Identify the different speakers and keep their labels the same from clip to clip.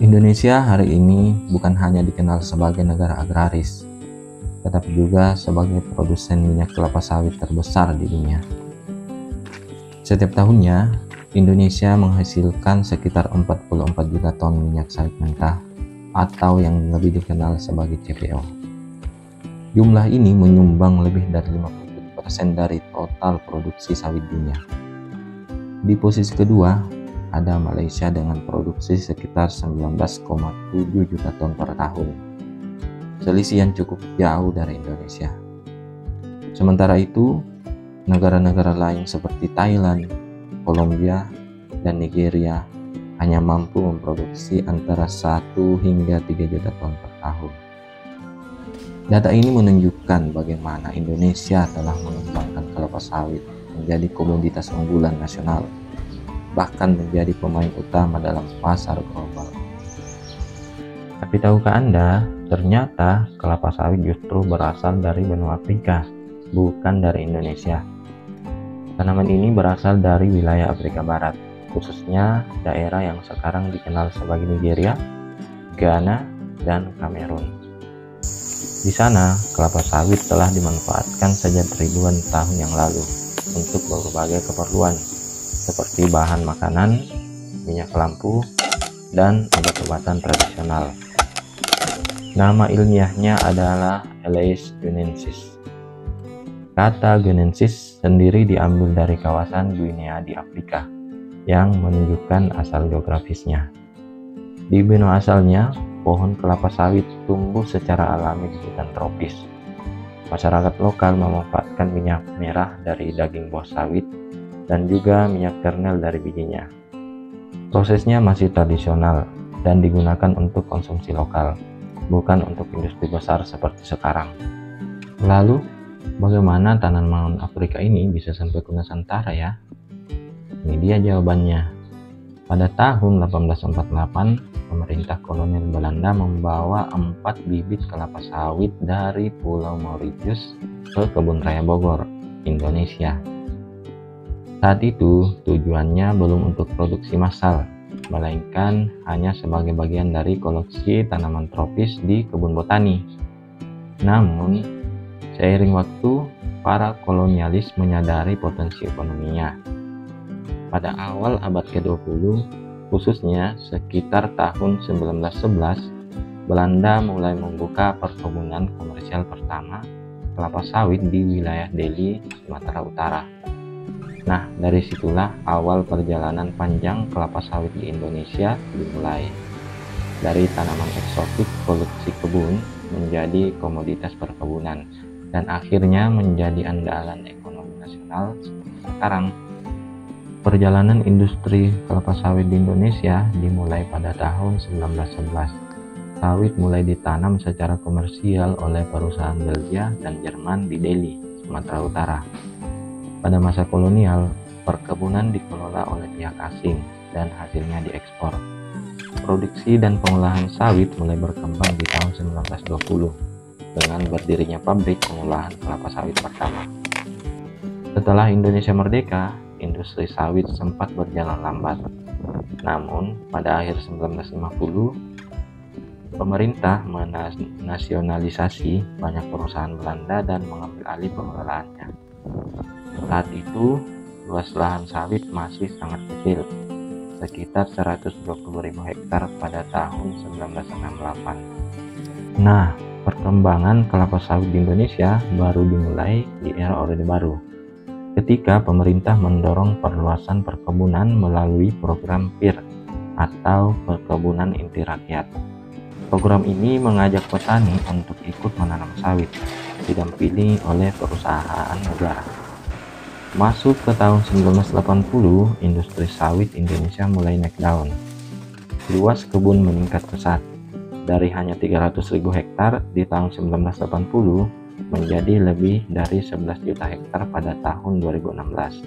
Speaker 1: Indonesia hari ini bukan hanya dikenal sebagai negara agraris, tetapi juga sebagai produsen minyak kelapa sawit terbesar di dunia. Setiap tahunnya, Indonesia menghasilkan sekitar 44 juta ton minyak sawit mentah atau yang lebih dikenal sebagai CPO. Jumlah ini menyumbang lebih dari 50% dari total produksi sawit dunia. Di posisi kedua, ada Malaysia dengan produksi sekitar 19,7 juta ton per tahun. Selisih yang cukup jauh dari Indonesia. Sementara itu, negara-negara lain seperti Thailand, Kolombia, dan Nigeria hanya mampu memproduksi antara 1 hingga 3 juta ton per tahun. Data ini menunjukkan bagaimana Indonesia telah mengembangkan kelapa sawit menjadi komoditas unggulan nasional, bahkan menjadi pemain utama dalam pasar global. Tapi tahukah Anda, ternyata kelapa sawit justru berasal dari benua Afrika, bukan dari Indonesia. Tanaman ini berasal dari wilayah Afrika Barat, khususnya daerah yang sekarang dikenal sebagai Nigeria, Ghana, dan Kamerun. Di sana, kelapa sawit telah dimanfaatkan sejak ribuan tahun yang lalu untuk berbagai keperluan, seperti bahan makanan, minyak lampu, dan obat-obatan tradisional. Nama ilmiahnya adalah Elaeis guineensis. Kata guineensis sendiri diambil dari kawasan Guinea di Afrika, yang menunjukkan asal geografisnya. Di benua asalnya, pohon kelapa sawit tumbuh secara alami di hutan tropis. Masyarakat lokal memanfaatkan minyak merah dari daging buah sawit dan juga minyak kernel dari bijinya. Prosesnya masih tradisional dan digunakan untuk konsumsi lokal, bukan untuk industri besar seperti sekarang. Lalu, bagaimana tanaman Afrika ini bisa sampai ke Nusantara ya? Ini dia jawabannya. Pada tahun 1848, pemerintah kolonial Belanda membawa 4 bibit kelapa sawit dari Pulau Mauritius ke Kebun Raya Bogor, Indonesia. Saat itu, tujuannya belum untuk produksi massal, melainkan hanya sebagai bagian dari koleksi tanaman tropis di kebun botani. Namun, seiring waktu, para kolonialis menyadari potensi ekonominya. Pada awal abad ke-20, khususnya sekitar tahun 1911, Belanda mulai membuka perkebunan komersial pertama kelapa sawit di wilayah Delhi, Sumatera Utara. Nah, dari situlah awal perjalanan panjang kelapa sawit di Indonesia dimulai. Dari tanaman eksotik koleksi kebun menjadi komoditas perkebunan, dan akhirnya menjadi andalan ekonomi nasional sekarang. Perjalanan industri kelapa sawit di Indonesia dimulai pada tahun 1911. Sawit mulai ditanam secara komersial oleh perusahaan Belgia dan Jerman di Delhi, Sumatera Utara. Pada masa kolonial, perkebunan dikelola oleh pihak asing dan hasilnya diekspor. Produksi dan pengolahan sawit mulai berkembang di tahun 1920 dengan berdirinya pabrik pengolahan kelapa sawit pertama. Setelah Indonesia merdeka, industri sawit sempat berjalan lambat. Namun, pada akhir 1950, pemerintah menasionalisasi banyak perusahaan Belanda dan mengambil alih pengelolaannya. Saat itu, luas lahan sawit masih sangat kecil, sekitar 120.000 hektar pada tahun 1968. Nah, perkembangan kelapa sawit di Indonesia baru dimulai di era Orde Baru, ketika pemerintah mendorong perluasan perkebunan melalui program PIR atau Perkebunan Inti Rakyat. Program ini mengajak petani untuk ikut menanam sawit, didampingi oleh perusahaan negara. Masuk ke tahun 1980, industri sawit Indonesia mulai naik daun. Luas kebun meningkat pesat, dari hanya 300.000 hektar di tahun 1980 menjadi lebih dari 11 juta hektar pada tahun 2016.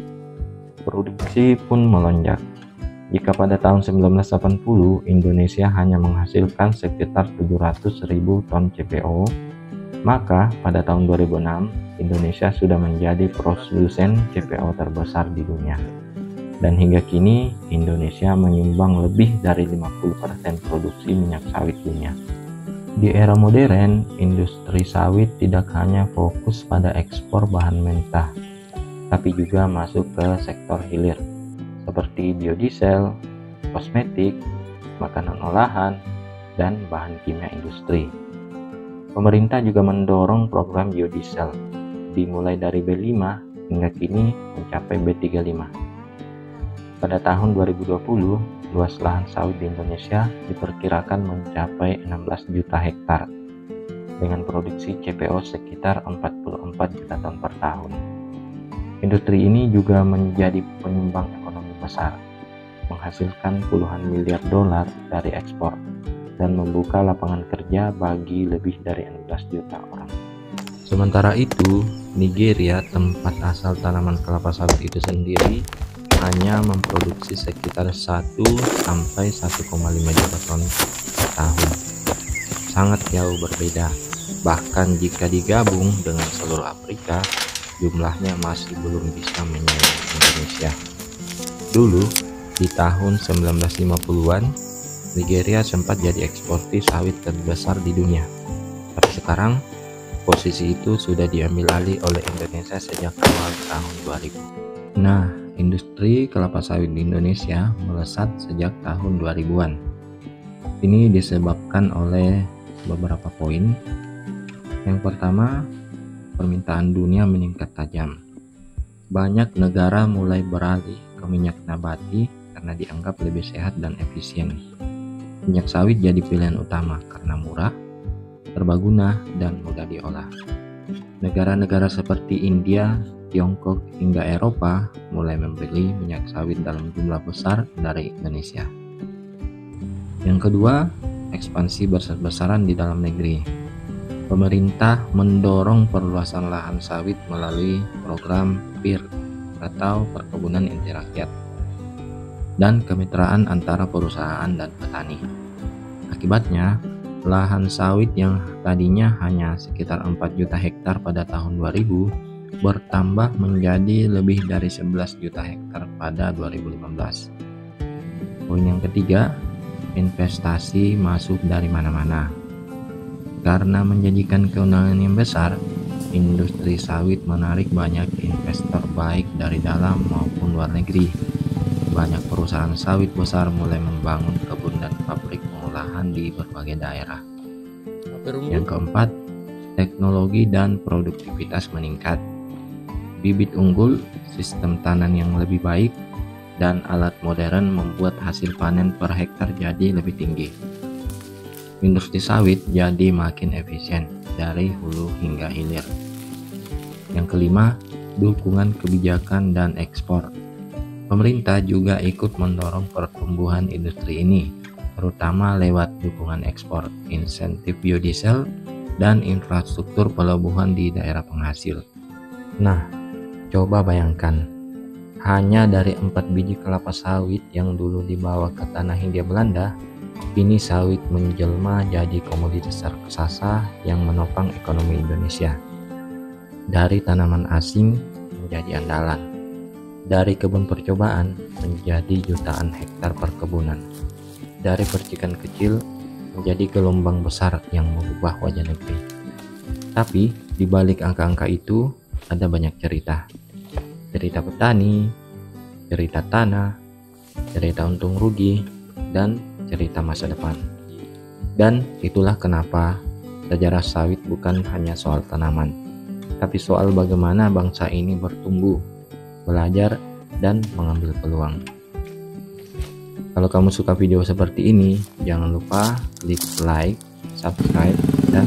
Speaker 1: Produksi pun melonjak. Jika pada tahun 1980 Indonesia hanya menghasilkan sekitar 700.000 ton CPO, maka pada tahun 2006 Indonesia sudah menjadi produsen CPO terbesar di dunia. Dan hingga kini Indonesia menyumbang lebih dari 50% produksi minyak sawit dunia. Di era modern, industri sawit tidak hanya fokus pada ekspor bahan mentah, tapi juga masuk ke sektor hilir seperti biodiesel, kosmetik, makanan olahan, dan bahan kimia industri. Pemerintah juga mendorong program biodiesel dimulai dari B5 hingga kini mencapai B35. Pada tahun 2020, luas lahan sawit di Indonesia diperkirakan mencapai 16 juta hektar dengan produksi CPO sekitar 44 juta ton per tahun. Industri ini juga menjadi penyumbang ekonomi besar, menghasilkan puluhan miliar dolar dari ekspor dan membuka lapangan kerja bagi lebih dari 16 juta orang. Sementara itu, Nigeria, tempat asal tanaman kelapa sawit itu sendiri, hanya memproduksi sekitar 1-1,5 juta ton per tahun. Sangat jauh berbeda. Bahkan jika digabung dengan seluruh Afrika, jumlahnya masih belum bisa menyaingi Indonesia. Dulu, di tahun 1950-an, Nigeria sempat jadi eksportir sawit terbesar di dunia. Tapi sekarang, posisi itu sudah diambil alih oleh Indonesia sejak awal tahun 2000. Nah, industri kelapa sawit di Indonesia melesat sejak tahun 2000-an. Ini disebabkan oleh beberapa poin. Yang pertama, permintaan dunia meningkat tajam. Banyak negara mulai beralih ke minyak nabati karena dianggap lebih sehat dan efisien. Minyak sawit jadi pilihan utama karena murah, serbaguna, dan mudah diolah. Negara-negara seperti India, Tiongkok, hingga Eropa mulai membeli minyak sawit dalam jumlah besar dari Indonesia. Yang kedua, ekspansi besar-besaran di dalam negeri. Pemerintah mendorong perluasan lahan sawit melalui program PIR atau perkebunan inti rakyat dan kemitraan antara perusahaan dan petani. Akibatnya, lahan sawit yang tadinya hanya sekitar 4 juta hektar pada tahun 2000 bertambah menjadi lebih dari 11 juta hektar pada 2015. Poin yang ketiga, investasi masuk dari mana-mana. Karena menjanjikan keuntungan yang besar, industri sawit menarik banyak investor baik dari dalam maupun luar negeri. Banyak perusahaan sawit besar mulai membangun kebun dan pabrik pengolahan di berbagai daerah. Yang keempat, teknologi dan produktivitas meningkat. Bibit unggul, sistem tanam yang lebih baik, dan alat modern membuat hasil panen per hektar jadi lebih tinggi. Industri sawit jadi makin efisien dari hulu hingga hilir. Yang kelima, dukungan kebijakan dan ekspor. Pemerintah juga ikut mendorong pertumbuhan industri ini, terutama lewat dukungan ekspor, insentif biodiesel, dan infrastruktur pelabuhan di daerah penghasil. Nah, coba bayangkan, hanya dari 4 biji kelapa sawit yang dulu dibawa ke tanah Hindia Belanda, kini sawit menjelma jadi komoditas raksasa yang menopang ekonomi Indonesia. Dari tanaman asing menjadi andalan, dari kebun percobaan menjadi jutaan hektar perkebunan, dari percikan kecil menjadi gelombang besar yang mengubah wajah negeri. Tapi di balik angka-angka itu ada banyak cerita. Cerita petani, cerita tanah, cerita untung rugi, dan cerita masa depan. Dan itulah kenapa sejarah sawit bukan hanya soal tanaman, tapi soal bagaimana bangsa ini bertumbuh, belajar, dan mengambil peluang. Kalau kamu suka video seperti ini, jangan lupa klik like, subscribe, dan